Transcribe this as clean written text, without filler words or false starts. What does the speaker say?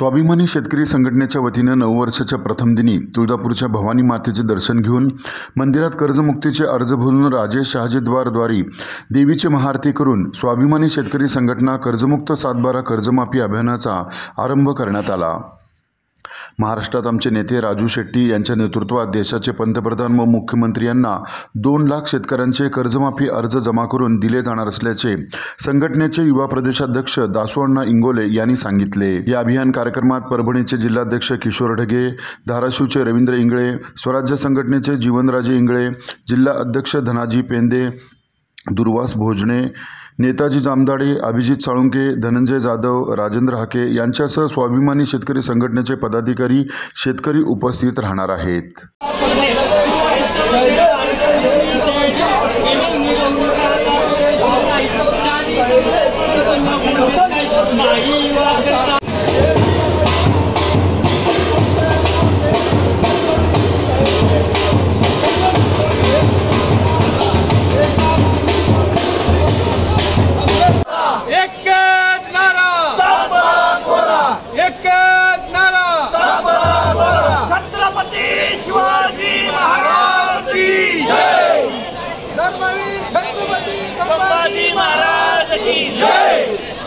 स्वाभिमानी शेतकरी संघटनेच्या वतीने नववर्षाच्या प्रथम दिनी तुळजापूरच्या भवानी मातेचे दर्शन घेऊन मंदिरात कर्जमुक्तीचे अर्ज भरून राजेश शहाजीद्वारद्वारी देवीची महाआरती करून स्वाभिमानी शेतकरी संघटना कर्जमुक्त सातबारा कर्जमाफी अभियानाचा आरंभ करण्यात आला। महाराष्ट्रात आमचे नेते राजू शेट्टी यांच्या नेतृत्वात देशाचे पंतप्रधान व मुख्यमंत्री यांना 2 लाख शेतकऱ्यांचे कर्जमाफी अर्ज जमा करून दिले जाणार असल्याचे संघटनेचे युवा प्रदेशाध्यक्ष दासोअण्णा इंगोले यांनी सांगितले। या अभियान कार्यक्रमात परभणीचे जिल्हाध्यक्ष किशोर ढगे, धाराशिवचे रवींद्र इंगळे, स्वराज्य संघटनेचे जीवनराजे इंगळे, जिल्हा अध्यक्ष धनाजी पेंदे, दुर्वास भोजने, नेताजी जामदाडे, अभिजित साळुंके, धनंजय जाधव, राजेंद्र हाके यांच्यासह स्वाभिमानी शेतकरी संघटनेचे पदाधिकारी, शेतकरी उपस्थित राहणार आहेत। छत्रपती शिवाजी महाराज की जय। धर्मवीर छत्रपती संभाजी महाराज की जय।